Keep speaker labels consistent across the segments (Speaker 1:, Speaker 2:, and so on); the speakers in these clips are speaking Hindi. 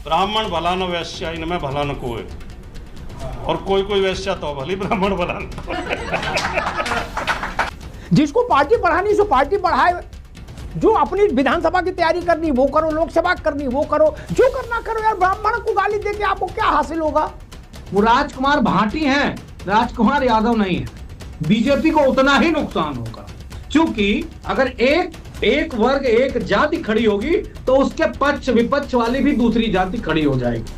Speaker 1: ब्राह्मण भला न वैश्या इनमें भला न कोई, और कोई कोई वैश्या तो भली ब्राह्मण भला न।
Speaker 2: जिसको पार्टी बढ़ानी सो पार्टी बढ़ाए, जो अपनी विधानसभा की तैयारी करनी वो करो, लोकसभा करनी वो करो, जो करना करो यार। ब्राह्मण को गाली देके आपको क्या हासिल होगा?
Speaker 3: वो राजकुमार भाटी हैं, राजकुमार यादव नहीं है। बीजेपी को उतना ही नुकसान होगा, क्योंकि अगर एक वर्ग एक जाति खड़ी होगी तो उसके पक्ष विपक्ष वाली भी दूसरी जाति खड़ी हो जाएगी।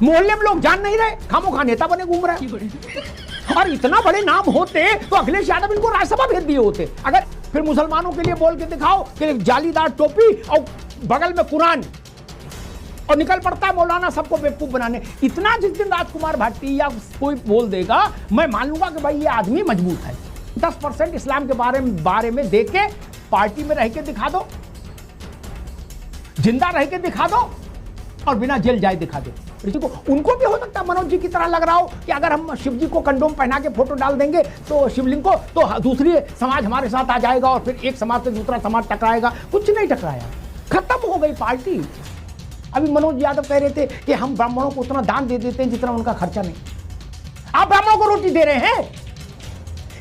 Speaker 2: मोहल्ले में लोग जान नहीं रहे, खामोखा नेता बने घूम रहे हैं। और इतना बड़े नाम होते तो अखिलेश यादव इनको राज्यसभा भेज दिए होते। अगर फिर मुसलमानों के लिए बोल के दिखाओ कि जालीदार टोपी और बगल में कुरान, और निकल पड़ता है मौलाना सबको बेवकूफ बनाने। इतना जिस दिन राजकुमार भाटी या कोई बोल देगा, मैं मान लूंगा कि भाई ये आदमी मजबूत है। 10% इस्लाम के बारे में दे के पार्टी में रह के दिखा दो, जिंदा रह के दिखा दो, और बिना जेल जाए दिखा दो। को उनको भी हो सकता है मनोज जी की तरह लग रहा हो कि अगर हम शिव जी को कंडोम पहना के फोटो डाल देंगे तो शिवलिंग को, तो दूसरी समाज हमारे साथ आ जाएगा और फिर एक समाज से दूसरा समाज टकराएगा। कुछ नहीं टकराया, खत्म हो गई पार्टी। अभी मनोज यादव कह रहे थे कि हम ब्राह्मणों को उतना दान दे देते हैं जितना उनका खर्चा नहीं। आप ब्राह्मणों को रोटी दे रहे हैं।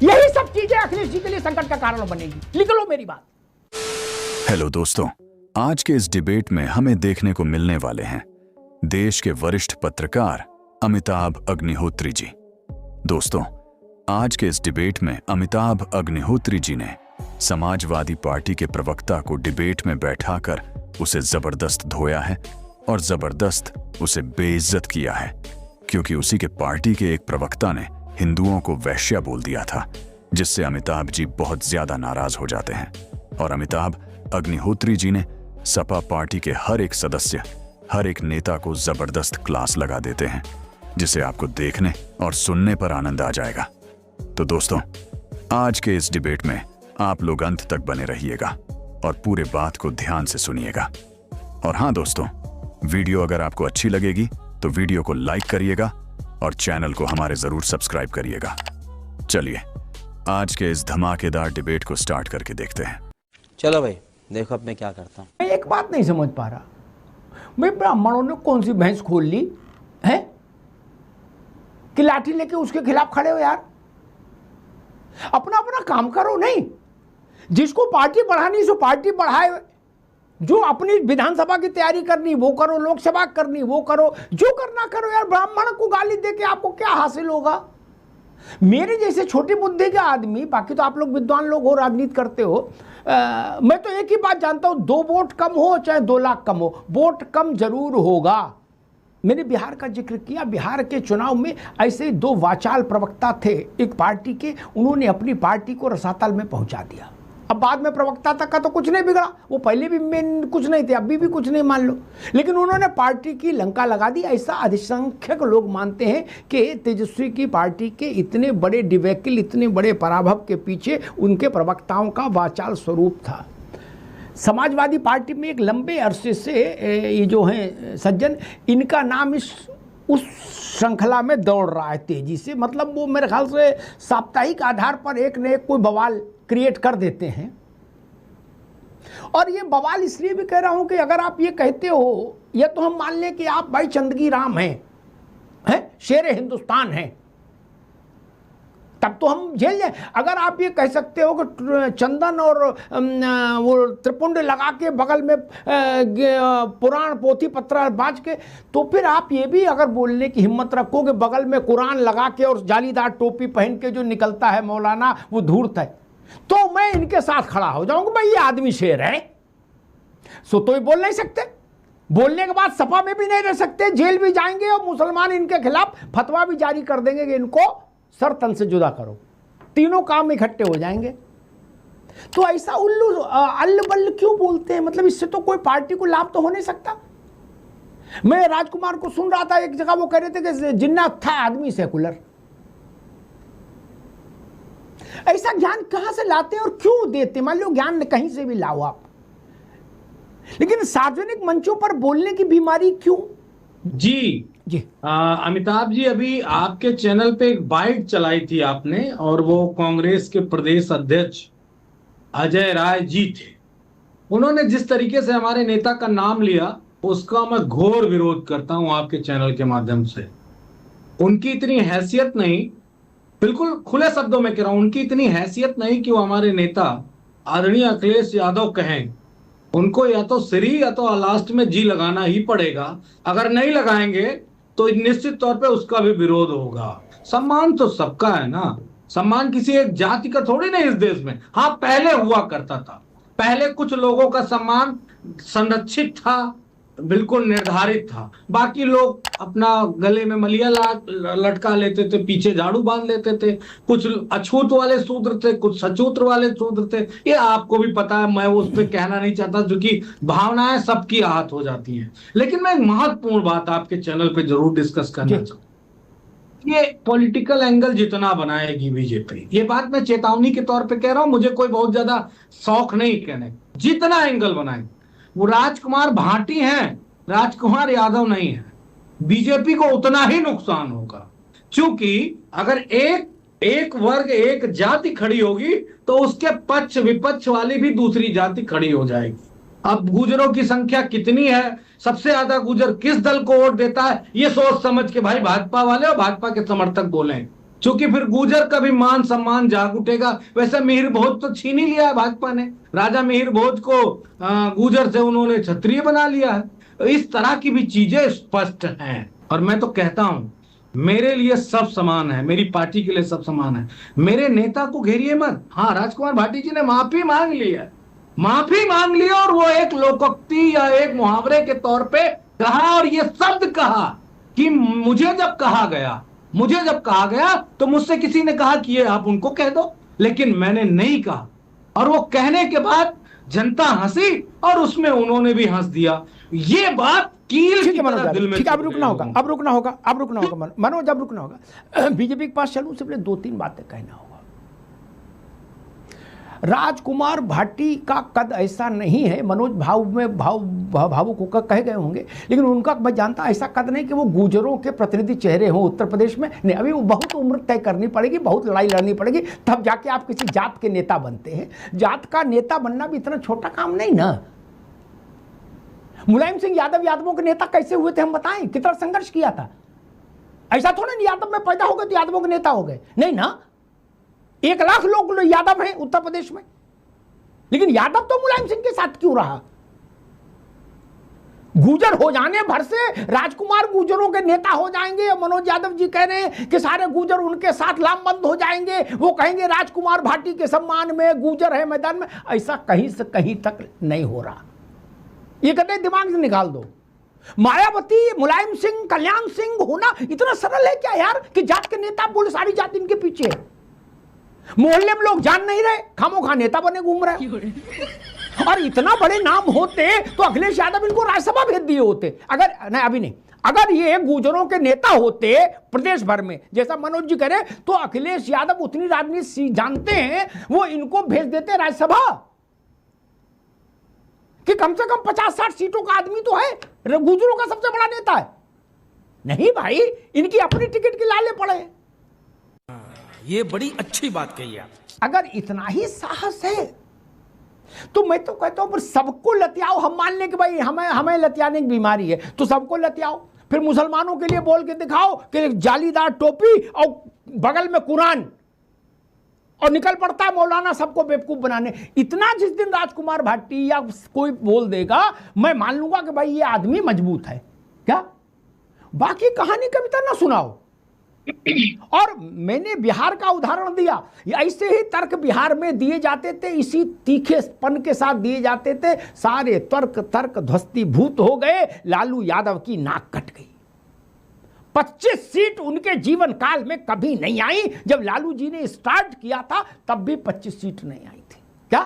Speaker 2: यही सब चीजें अखिलेश जी के लिए संकट का कारण बनेगी। लिख लो मेरी बात।
Speaker 4: हेलो दोस्तों, आज के इस डिबेट में हमें देखने को मिलने वाले हैं देश के वरिष्ठ पत्रकार अमिताभ अग्निहोत्री जी। दोस्तों, आज के इस डिबेट में अमिताभ अग्निहोत्री जी ने समाजवादी पार्टी के प्रवक्ता को डिबेट में बैठाकर उसे जबरदस्त धोया है और जबरदस्त उसे बेइज्जत किया है, क्योंकि उसी के पार्टी के एक प्रवक्ता ने हिंदुओं को वैश्या बोल दिया था, जिससे अमिताभ जी बहुत ज्यादा नाराज हो जाते हैं। और अमिताभ अग्निहोत्री जी ने सपा पार्टी के हर एक सदस्य, हर एक नेता को जबरदस्त क्लास लगा देते हैं, जिसे आपको देखने और सुनने पर आनंद आ जाएगा। तो दोस्तों, आज के इस डिबेट में आप लोग अंत तक बने रहिएगा और पूरे बात को ध्यान से सुनिएगा। और हाँ दोस्तों, वीडियो अगर आपको अच्छी लगेगी तो वीडियो को लाइक करिएगा और चैनल को हमारे जरूर सब्सक्राइब करिएगा। चलिए आज के इस धमाकेदार डिबेट को स्टार्ट करके देखते हैं।
Speaker 5: चलो भाई, देखो अब मैं क्या करता हूँ।
Speaker 2: मैं एक बात नहीं समझ पा रहा, भाई ब्राह्मणों ने कौन सी भैंस खोल ली है कि लाठी लेके उसके खिलाफ खड़े हो? यार अपना अपना काम करो। नहीं, जिसको पार्टी बढ़ानी सो पार्टी बढ़ाए, जो अपनी विधानसभा की तैयारी करनी वो करो, लोकसभा करनी वो करो, जो करना करो यार। ब्राह्मण को गाली देके आपको क्या हासिल होगा? मेरे जैसे छोटी बुद्धि के आदमी, बाकी तो आप लोग विद्वान लोग हो, राजनीति करते हो, मैं तो एक ही बात जानता हूं, 2 वोट कम हो चाहे 2 लाख कम हो, वोट कम जरूर होगा। मैंने बिहार का जिक्र किया। बिहार के चुनाव में ऐसे 2 वाचाल प्रवक्ता थे एक पार्टी के, उन्होंने अपनी पार्टी को रसातल में पहुंचा दिया। अब बाद में प्रवक्ता तक का तो कुछ नहीं बिगड़ा, वो पहले भी में कुछ नहीं थे, अभी भी कुछ नहीं मान लो, लेकिन उन्होंने पार्टी की लंका लगा दी। ऐसा अधिसंख्यक लोग मानते हैं कि तेजस्वी की पार्टी के इतने बड़े डिबेकल, इतने बड़े पराभव के पीछे उनके प्रवक्ताओं का वाचाल स्वरूप था। समाजवादी पार्टी में एक लंबे अरसे से ये जो हैं सज्जन, इनका नाम उस श्रृंखला में दौड़ रहा है तेजी से। मतलब वो मेरे ख्याल से साप्ताहिक आधार पर एक न एक कोई बवाल क्रिएट कर देते हैं। और ये बवाल इसलिए भी कह रहा हूं कि अगर आप ये कहते हो, या तो हम मान लें कि आप भाई चंदगी राम हैं, शेर हिंदुस्तान हैं, तब तो हम झेल जाए। अगर आप ये कह सकते हो कि चंदन और वो त्रिपुंड लगा के बगल में पुराण पोथी पत्र बाज के, तो फिर आप ये भी अगर बोलने की हिम्मत रखो कि बगल में कुरान लगा के और जालीदार टोपी पहन के जो निकलता है मौलाना वो धूर्त है, तो मैं इनके साथ खड़ा हो जाऊंगा, भाई ये आदमी शेर है। सो तो ये बोल नहीं सकते, बोलने के बाद सपा में भी नहीं रह सकते, जेल भी जाएंगे और मुसलमान इनके खिलाफ फतवा भी जारी कर देंगे कि इनको सर तन से जुदा करो। तीनों काम इकट्ठे हो जाएंगे। तो ऐसा उल्लू अल्ल बल्ल क्यों बोलते हैं? मतलब इससे तो कोई पार्टी को लाभ तो हो नहीं सकता। मैं राजकुमार को सुन रहा था, एक जगह वो कह रहे थे कि जिन्ना था आदमी सेकुलर। ऐसा ज्ञान कहां से लाते हैं और क्यों देते? मान लो ज्ञान कहीं से भी लाओ आप, लेकिन सार्वजनिक मंचों पर बोलने की बीमारी क्यों?
Speaker 3: जी अमिताभ जी, अभी आपके चैनल पे एक बाइट चलाई थी आपने, और वो कांग्रेस के प्रदेश अध्यक्ष अजय राय जी थे। उन्होंने जिस तरीके से हमारे नेता का नाम लिया, उसका मैं घोर विरोध करता हूं आपके चैनल के माध्यम से। उनकी इतनी हैसियत नहीं, बिल्कुल खुले शब्दों में कह रहा हूं, उनकी इतनी हैसियत नहीं कि वो हमारे नेता आदरणीय अखिलेश यादव कहें। उनको या तो श्री या तो लास्ट में जी लगाना ही पड़ेगा। अगर नहीं लगाएंगे तो निश्चित तौर पे उसका भी विरोध होगा। सम्मान तो सबका है ना, सम्मान किसी एक जाति का थोड़ी नहीं इस देश में। हाँ, पहले हुआ करता था, पहले कुछ लोगों का सम्मान संरक्षित था, बिल्कुल निर्धारित था। बाकी लोग अपना गले में मलिया लटका लेते थे, पीछे झाड़ू बांध लेते थे। कुछ अछूत वाले शूद्र थे, कुछ सचूत्र वाले शूद्र थे। ये आपको भी पता है, मैं उस पर कहना नहीं चाहता, क्योंकि भावनाएं सबकी आहत हो जाती हैं। लेकिन मैं एक महत्वपूर्ण बात आपके चैनल पे जरूर डिस्कस करना चाहूँ। ये पॉलिटिकल एंगल जितना बनाएगी बीजेपी, ये बात मैं चेतावनी के तौर पे कह रहा हूं, मुझे कोई बहुत ज्यादा शौक नहीं कहने, जितना एंगल बनाएगी वो राजकुमार भाटी हैं, राजकुमार यादव नहीं है। बीजेपी को उतना ही नुकसान होगा, क्योंकि अगर एक वर्ग एक जाति खड़ी होगी तो उसके पक्ष विपक्ष वाली भी दूसरी जाति खड़ी हो जाएगी। अब गुजरों की संख्या कितनी है, सबसे ज्यादा गुजर किस दल को वोट देता है, ये सोच समझ के भाई भाजपा वाले और भाजपा के समर्थक बोलें, क्योंकि फिर गुजर का भी मान सम्मान जाग उठेगा। वैसे मिहिर भोज तो छीन ही लिया है भाजपा ने, राजा मिहिर भोज को गुजर से उन्होंने क्षत्रिय बना लिया है। इस तरह की भी चीजें स्पष्ट हैं। और मैं तो कहता हूं, मेरे लिए सब समान है, मेरी पार्टी के लिए सब समान है। मेरे नेता को घेरिए मत। हाँ, राजकुमार भाटी जी ने माफी मांग ली है, माफी मांग ली, और वो एक लोकोक्ति या एक मुहावरे के तौर पे कहा, और ये शब्द कहा कि मुझे जब कहा गया तो मुझसे किसी ने कहा कि ये आप उनको कह दो, लेकिन मैंने नहीं कहा। और वो कहने के बाद जनता हंसी और उसमें उन्होंने भी हंस दिया। ये बात कील की तरह दिल में।
Speaker 2: ठीक है, अब रुकना होगा मनोज, अब रुकना होगा। बीजेपी के पास चलूं, सिर्फ 2-3 बातें कहना होगा। राजकुमार भाटी का कद ऐसा नहीं है, मनोज भावुक होकर कह गए होंगे, लेकिन उनका मैं जानता ऐसा कद नहीं कि वो गुजरों के प्रतिनिधि चेहरे हों उत्तर प्रदेश में। नहीं, अभी वो बहुत उम्र तय करनी पड़ेगी, बहुत लड़ाई लड़नी पड़ेगी, तब जाके आप किसी जात के नेता बनते हैं। जात का नेता बनना भी इतना छोटा काम नहीं ना। मुलायम सिंह यादव यादवों के नेता कैसे हुए थे हम बताएं, कितना संघर्ष किया था। ऐसा थोड़ा नहीं यादव में पैदा हो गए तो यादवों के नेता हो गए, नहीं ना। 1 लाख लोग यादव हैं उत्तर प्रदेश में, लेकिन यादव तो मुलायम सिंह के साथ क्यों रहा? गुजर हो जाने भर से राजकुमार गुजरों के नेता हो जाएंगे। मनोज यादव जी कह रहे हैं कि सारे गुजर उनके साथ लामबंद हो जाएंगे, वो कहेंगे राजकुमार भाटी के सम्मान में गुजर है मैदान में। ऐसा कहीं से कहीं तक नहीं हो रहा, ये कहते दिमाग से निकाल दो। मायावती, मुलायम सिंह, कल्याण सिंह होना इतना सरल है क्या यार, कि जात के नेता बोले सारी जात इनके पीछे है। मोहल्ले में लोग जान नहीं रहे, खामोखा नेता बने घूम रहे। और इतना बड़े नाम होते तो अखिलेश यादव इनको राज्यसभा भेज दिए होते। अगर नहीं, अभी नहीं, अगर ये गुजरों के नेता होते प्रदेश भर में, जैसा मनोज जी कह रहे, तो अखिलेश यादव उतनी राजनीति जानते हैं, वो इनको भेज देते राज्यसभा, कि कम से कम 50-60 सीटों का आदमी तो है, गुजरों का सबसे बड़ा नेता है। नहीं भाई, इनकी अपनी टिकट की लाले पड़े।
Speaker 6: ये बड़ी अच्छी बात कही आप।
Speaker 2: अगर इतना ही साहस है तो मैं तो कहता हूं, पर सबको लतियाओ। हम मान लें कि भाई हमें लतियाने की बीमारी है, तो सबको लतियाओ। फिर मुसलमानों के लिए बोल के दिखाओ कि जालीदार टोपी और बगल में कुरान, और निकल पड़ता है मौलाना सबको बेवकूफ बनाने। इतना जिस दिन राजकुमार भाटी या कोई बोल देगा, मैं मान लूंगा कि भाई ये आदमी मजबूत है। क्या बाकी कहानी कविता ना सुनाओ। और मैंने बिहार का उदाहरण दिया, ऐसे ही तर्क बिहार में दिए जाते थे, इसी तीखेपन के साथ दिए जाते थे। सारे तर्क ध्वस्तीभूत हो गए, लालू यादव की नाक कट गई। 25 सीट उनके जीवन काल में कभी नहीं आई। जब लालू जी ने स्टार्ट किया था तब भी 25 सीट नहीं आई थी। क्या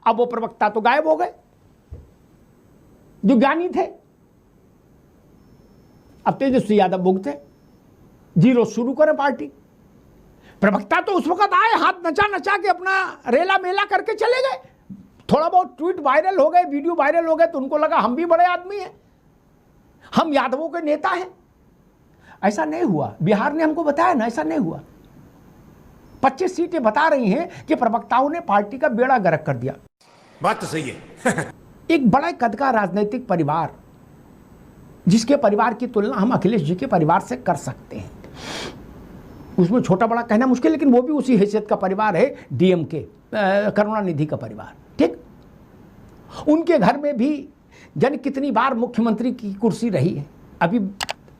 Speaker 2: अब वो प्रवक्ता तो गायब हो गए जो ज्ञानी थे। अब तेजस्वी यादव भुगते, 0 शुरू करे पार्टी। प्रवक्ता तो उस वक्त आए, हाथ नचा के अपना रेला मेला करके चले गए। थोड़ा बहुत ट्वीट वायरल हो गए, वीडियो वायरल हो गए, तो उनको लगा हम भी बड़े आदमी हैं, हम यादवों के नेता हैं। ऐसा नहीं हुआ, बिहार ने हमको बताया ना, ऐसा नहीं हुआ। 25 सीटें बता रही हैं कि प्रवक्ताओं ने पार्टी का बेड़ा गर्क कर दिया।
Speaker 6: बात तो सही है।
Speaker 2: एक बड़ा कद का राजनीतिक परिवार जिसके परिवार की तुलना हम अखिलेश जी के परिवार से कर सकते हैं। उसमें छोटा बड़ा कहना मुश्किल, लेकिन वो भी उसी हैसियत का परिवार है, डीएमके करुणानिधि का परिवार। ठीक, उनके घर में भी जाने कितनी बार मुख्यमंत्री की कुर्सी रही है। अभी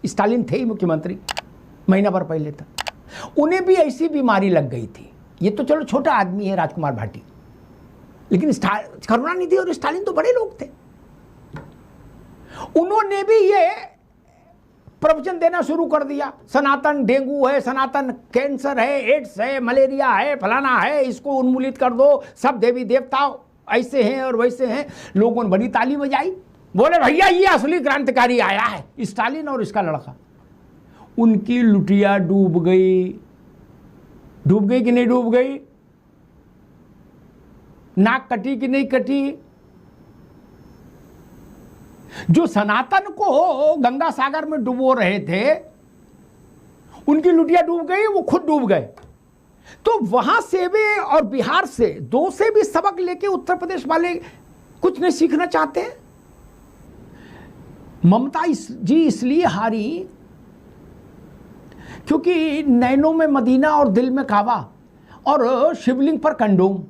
Speaker 2: स्टालिन थे ही मुख्यमंत्री महीना भर पहले तक, उन्हें भी ऐसी बीमारी लग गई थी। ये तो चलो छोटा आदमी है राजकुमार भाटी, लेकिन करुणानिधि और स्टालिन तो बड़े लोग थे। उन्होंने भी ये प्रवचन देना शुरू कर दिया, सनातन डेंगू है, सनातन कैंसर है, एड्स है, मलेरिया है, फलाना है, इसको उन्मूलित कर दो, सब देवी देवता ऐसे हैं और वैसे हैं। लोगों ने बड़ी ताली बजाई, बोले भैया ये असली क्रांतिकारी आया है, स्टालिन और इसका लड़का। उनकी लुटिया डूब गई। डूब गई कि नहीं डूब गई? नाक कटी कि नहीं कटी? जो सनातन को गंगा सागर में डुबो रहे थे, उनकी लुटिया डूब गई, वो खुद डूब गए। तो वहां से भी और बिहार से दो से भी सबक लेके उत्तर प्रदेश वाले कुछ नहीं सीखना चाहते हैं। ममता जी इसलिए हारी क्योंकि नैनों में मदीना और दिल में काबा और शिवलिंग पर कंडोम।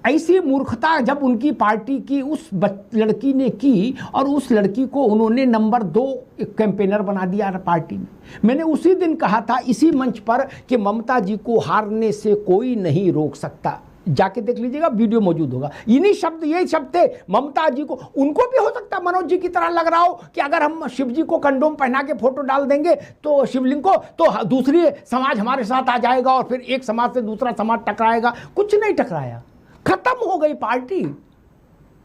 Speaker 2: ऐसी मूर्खता जब उनकी पार्टी की उस लड़की ने की और उस लड़की को उन्होंने नंबर 2 कैंपेनर बना दिया पार्टी में। मैंने उसी दिन कहा था इसी मंच पर कि ममता जी को हारने से कोई नहीं रोक सकता। जाके देख लीजिएगा, वीडियो मौजूद होगा। इन्हीं शब्द, यही शब्द थे ममता जी को। उनको भी हो सकता मनोज जी की तरह लग रहा हो कि अगर हम शिव जी को कंडोम पहना के फोटो डाल देंगे तो शिवलिंग को, तो दूसरी समाज हमारे साथ आ जाएगा और फिर एक समाज से दूसरा समाज टकराएगा। कुछ नहीं टकराया, खत्म हो गई पार्टी।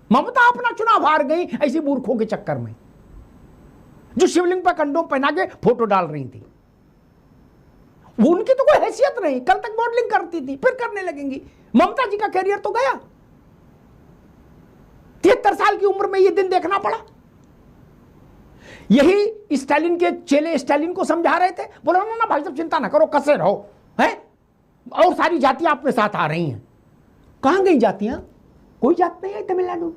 Speaker 2: ममता अपना चुनाव हार गई ऐसी मूर्खों के चक्कर में, जो शिवलिंग पर कंडोम पहना के फोटो डाल रही थी। वो उनकी तो कोई हैसियत नहीं, कल तक मॉडलिंग करती थी, फिर करने लगेंगी। ममता जी का कैरियर तो गया। 73 साल की उम्र में ये दिन देखना पड़ा। यही स्टालिन के चेले स्टालिन को समझा रहे थे, बोला ना भाई साहब चिंता ना करो, कसे रहो, है और सारी जातियां अपने साथ आ रही हैं। कहां गई जातियां? कोई जात नहीं है तमिलनाडु में,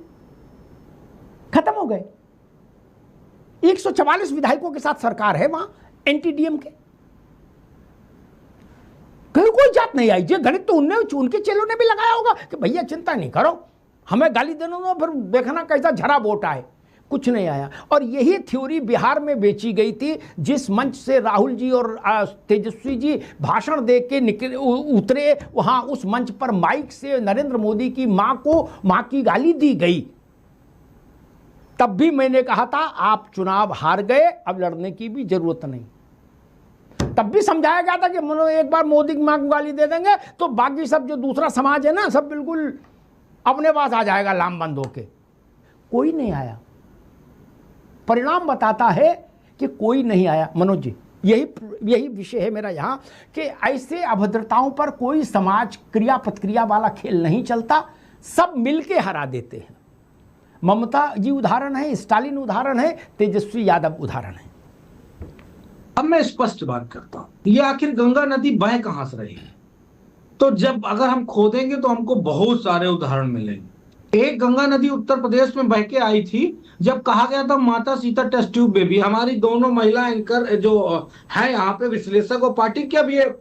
Speaker 2: खत्म हो गए। 144 विधायकों के साथ सरकार है वहां, एंटी डीएम के। कोई जात नहीं आई। ये गणित तो उनके चेलों ने भी लगाया होगा कि भैया चिंता नहीं करो, हमें गाली देने दो, फिर देखना कैसा झरा वोट आए। कुछ नहीं आया। और यही थ्योरी बिहार में बेची गई थी, जिस मंच से राहुल जी और तेजस्वी जी भाषण दे के उतरे, वहां उस मंच पर माइक से नरेंद्र मोदी की मां की गाली दी गई। तब भी मैंने कहा था आप चुनाव हार गए, अब लड़ने की भी जरूरत नहीं। तब भी समझाया गया था कि एक बार मोदी की मां को गाली दे देंगे तो बाकी सब जो दूसरा समाज है ना, सब बिल्कुल अपने पास आ जाएगा लामबंद होके। कोई नहीं आया। परिणाम बताता है कि कोई नहीं आया। मनोज जी, यही विषय है मेरा यहाँ कि ऐसे अभद्रताओं पर कोई समाज क्रिया प्रतिक्रिया वाला खेल नहीं चलता, सब मिलके हरा देते हैं। ममता जी उदाहरण है, स्टालिन उदाहरण है, तेजस्वी यादव उदाहरण है।
Speaker 3: अब मैं स्पष्ट बात करता हूं, ये आखिर गंगा नदी बह कहां से रही है? तो जब अगर हम खोदेंगे तो हमको बहुत सारे उदाहरण मिलेंगे। एक गंगा नदी उत्तर प्रदेश में बह के आई थी जब कहा गया था माता सीता टेस्ट ट्यूब बेबी। हमारी दोनों महिला एंकर जो है यहाँ पे विश्लेषक और पार्टी की, अब ये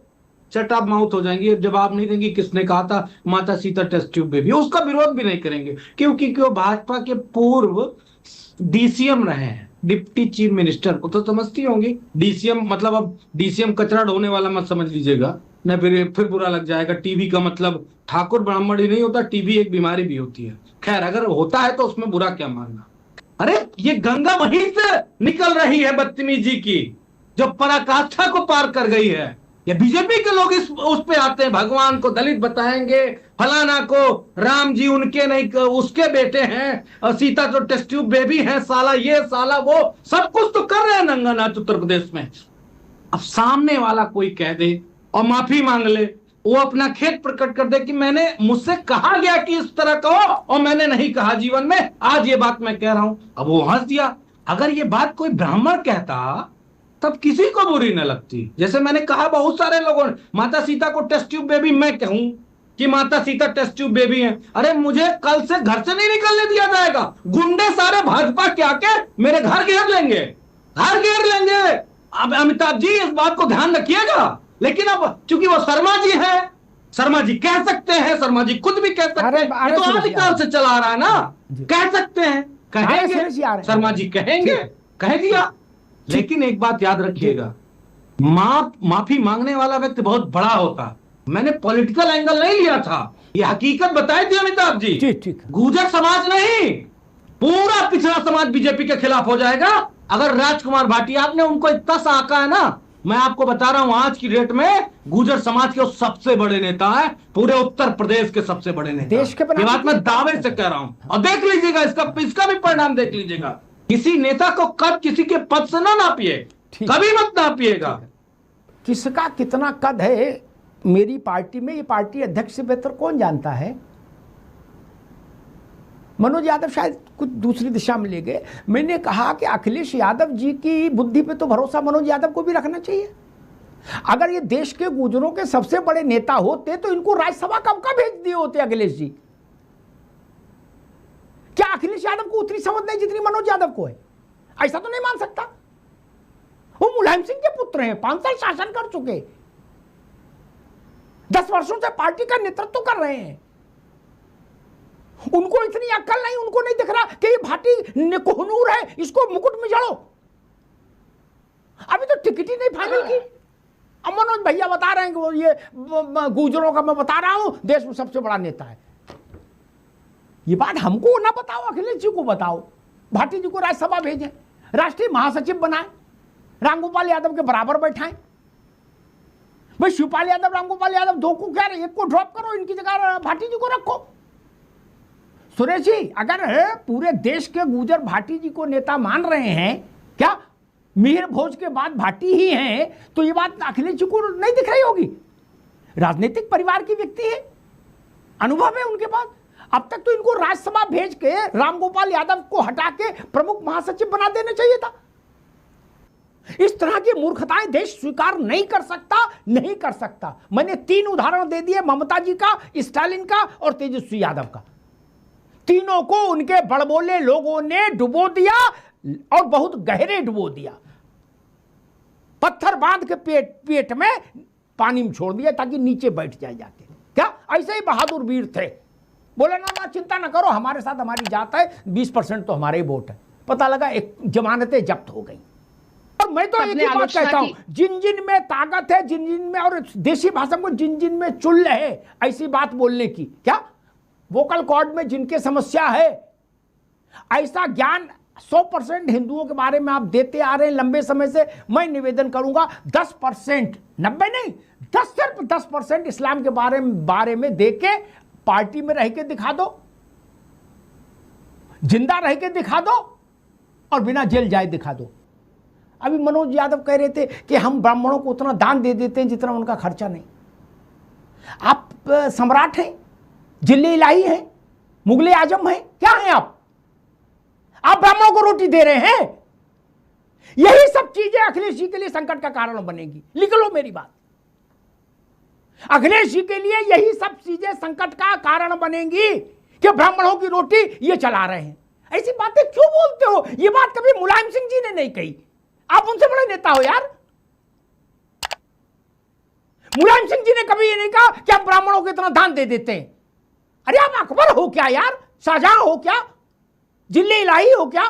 Speaker 3: चट ऑफ माउथ हो जाएंगी, जवाब नहीं देंगी किसने कहा था माता सीता टेस्ट ट्यूब बेबी। उसका विरोध भी नहीं करेंगे क्योंकि वो भाजपा के पूर्व डीसीएम रहे हैं, डिप्टी चीफ मिनिस्टर को तो समझती होंगी। डीसीएम मतलब, अब डीसीएम कचरा ढोने वाला मत समझ लीजिएगा, न फिर बुरा लग जाएगा। टीबी का मतलब ठाकुर ब्राह्मण ही नहीं होता, टीबी एक बीमारी भी होती है। खैर अगर होता है तो उसमें बुरा क्या मानना। अरे ये गंगा वहीं से निकल रही है बदतमीजी की, जो पराकाष्ठा को पार कर गई है। ये बीजेपी के लोग उस पे आते हैं, भगवान को दलित बताएंगे, फलाना को राम जी उनके नहीं उसके बेटे हैं, और सीता तो टेस्ट ट्यूब बेबी है, साला ये साला वो, सब कुछ तो कर रहे हैं नंगा नाच उत्तर प्रदेश में। अब सामने वाला कोई कह दे और माफी मांग ले, वो अपना खेद प्रकट कर दे कि मैंने, मुझसे कहा गया कि इस तरह कहो और मैंने नहीं कहा जीवन में, आज ये बात मैं कह रहा हूं। अब वो हंस दिया। अगर ये बात कोई ब्राह्मण कहता तब किसी को बुरी न लगती। जैसे मैंने कहा बहुत सारे लोगों ने, माता सीता को टेस्ट ट्यूब बेबी मैं कहूं कि माता सीता टेस्ट ट्यूब बेबी है। अरे मुझे कल से घर से नहीं निकलने दिया जाएगा, गुंडे सारे भाजपा के आके मेरे घर घेर लेंगे, घर घेर लेंगे। अब अमिताभ जी इस बात को ध्यान रखिएगा। लेकिन अब चूंकि वो शर्मा जी है, शर्मा जी कह सकते हैं, शर्मा जी खुद भी कह सकते हैं, ये तो आदिकाल से चला आ रहा है ना, कह सकते हैं, कहेंगे, शर्मा जी कहेंगे, कह दिया। लेकिन एक बात याद रखिएगा, माफी मांगने वाला व्यक्ति बहुत बड़ा होता। मैंने पॉलिटिकल एंगल नहीं लिया था, ये हकीकत बताई थी अमिताभ जी।
Speaker 2: ठीक।
Speaker 3: गुर्जर समाज नहीं, पूरा पिछड़ा समाज बीजेपी के खिलाफ हो जाएगा अगर राजकुमार भाटिया, आपने उनको इतना सा आका है ना। मैं आपको बता रहा हूं आज की डेट में गुर्जर समाज के सबसे बड़े नेता है, पूरे उत्तर प्रदेश के सबसे बड़े नेता।
Speaker 2: देश के
Speaker 3: ये बात मैं दावे से कह रहा हूं, और देख लीजिएगा इसका भी परिणाम देख लीजिएगा। किसी नेता को कद किसी के पद से ना नापिए, कभी मत नापिएगा।
Speaker 2: किसका कितना कद है मेरी पार्टी में, ये पार्टी अध्यक्ष से बेहतर कौन जानता है। मनोज यादव शायद कुछ दूसरी दिशा में ले गए। मैंने कहा कि अखिलेश यादव जी की बुद्धि पे तो भरोसा मनोज यादव को भी रखना चाहिए। अगर ये देश के गुजरों के सबसे बड़े नेता होते तो इनको राज्यसभा कब का भेज दिए होते अखिलेश जी। क्या अखिलेश यादव को उतनी समझ नहीं जितनी मनोज यादव को है? ऐसा तो नहीं मान सकता। वो मुलायम सिंह के पुत्र हैं, 5 साल शासन कर चुके, 10 वर्षों से पार्टी का नेतृत्व कर रहे हैं। उनको इतनी अक्ल नहीं, उनको नहीं दिख रहा कि ये भाटी कोहनूर है, इसको मुकुट में जड़ो। अभी तो टिकट ही नहीं फाइनल की। अब मनोज भैया बता रहे हैं कि वो ये गुजरों का मैं बता रहा हूं देश में सबसे बड़ा नेता है। ये बात हमको ना बताओ, अखिलेश जी को बताओ। भाटी जी को राज्यसभा भेजें, राष्ट्रीय महासचिव बनाए, रामगोपाल यादव के बराबर बैठाएं। भाई शिवपाल यादव, रामगोपाल यादव, 2 को क्या, 1 को ड्रॉप करो, इनकी जगह भाटी जी को रखो। सुरेश जी, अगर पूरे देश के गुर्जर भाटी जी को नेता मान रहे हैं, क्या मिहिर भोज के बाद भाटी ही हैं, तो ये बात अखिलेश जी को नहीं दिख रही होगी। राजनीतिक परिवार की व्यक्ति है, अनुभव है उनके पास। अब तक तो इनको राज्यसभा भेज के रामगोपाल यादव को हटा के प्रमुख महासचिव बना देना चाहिए था। इस तरह की मूर्खताएं देश स्वीकार नहीं कर सकता। मैंने 3 उदाहरण दे दिए, ममता जी का, स्टालिन का और तेजस्वी यादव का। तीनों को उनके बड़बोले लोगों ने डुबो दिया, और बहुत गहरे डुबो दिया। पत्थर बांध के पेट में पानी में छोड़ दिया ताकि नीचे बैठ जाए जाके। क्या ऐसे ही बहादुर वीर थे, बोले ना चिंता ना करो, हमारे साथ हमारी जात है, 20% तो हमारे ही वोट है। पता लगा एक जमानतें जब्त हो गई। और मैं तो एक ही बात कहता हूं, जिन में ताकत है, जिन में, और देसी भाषा में जिन में चुल्ल है, ऐसी बात बोलने की। क्या वोकल कॉर्ड में जिनके समस्या है, ऐसा ज्ञान 100% हिंदुओं के बारे में आप देते आ रहे हैं लंबे समय से। मैं निवेदन करूंगा 10%, 90 नहीं, 10, सिर्फ 10% इस्लाम के बारे में दे के पार्टी में रह के दिखा दो, जिंदा रह के दिखा दो, और बिना जेल जाए दिखा दो। अभी मनोज यादव कह रहे थे कि हम ब्राह्मणों को उतना दान दे देते हैं जितना उनका खर्चा नहीं। आप सम्राट हैं, जिले इलाही हैं, मुगले आजम हैं, क्या हैं आप ब्राह्मणों को रोटी दे रहे हैं। यही सब चीजें अखिलेश जी के लिए संकट का कारण बनेगी। लिख लो मेरी बात, अखिलेश जी के लिए यही सब चीजें संकट का कारण बनेंगी कि ब्राह्मणों की रोटी ये चला रहे हैं। ऐसी बातें क्यों बोलते हो? ये बात कभी मुलायम सिंह जी ने नहीं कही। आप उनसे बड़े नेता हो यार। मुलायम सिंह जी ने कभी ये नहीं कहा कि आप ब्राह्मणों को इतना दान दे देते हैं। अरे आप अकबर हो क्या यार, शाहजहां हो क्या, जिले इलाही हो क्या?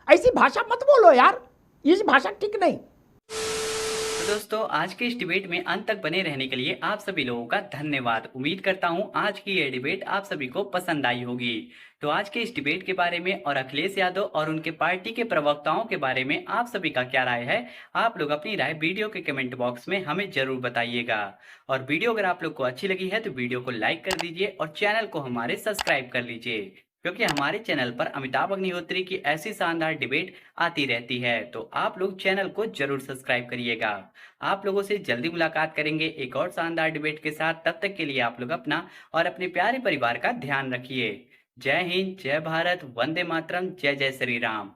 Speaker 2: ऐसी भाषा मत बोलो यार, ये भाषा ठीक नहीं।
Speaker 7: तो दोस्तों, आज के इस डिबेट में अंत तक बने रहने के लिए आप सभी लोगों का धन्यवाद। उम्मीद करता हूं आज की ये डिबेट आप सभी को पसंद आई होगी। तो आज के इस डिबेट के बारे में और अखिलेश यादव और उनके पार्टी के प्रवक्ताओं के बारे में आप सभी का क्या राय है, आप लोग अपनी राय वीडियो के कमेंट बॉक्स में हमें जरूर बताइएगा। और वीडियो अगर आप लोग को अच्छी लगी है तो वीडियो को लाइक कर दीजिए और चैनल को हमारे सब्सक्राइब कर लीजिए, क्योंकि हमारे चैनल पर अमिताभ अग्निहोत्री की ऐसी शानदार डिबेट आती रहती है। तो आप लोग चैनल को जरूर सब्सक्राइब करिएगा। आप लोगों से जल्दी मुलाकात करेंगे एक और शानदार डिबेट के साथ। तब तक के लिए आप लोग अपना और अपने प्यारे परिवार का ध्यान रखिए। जय हिंद, जय भारत, वंदे मातरम, जय जय श्री राम।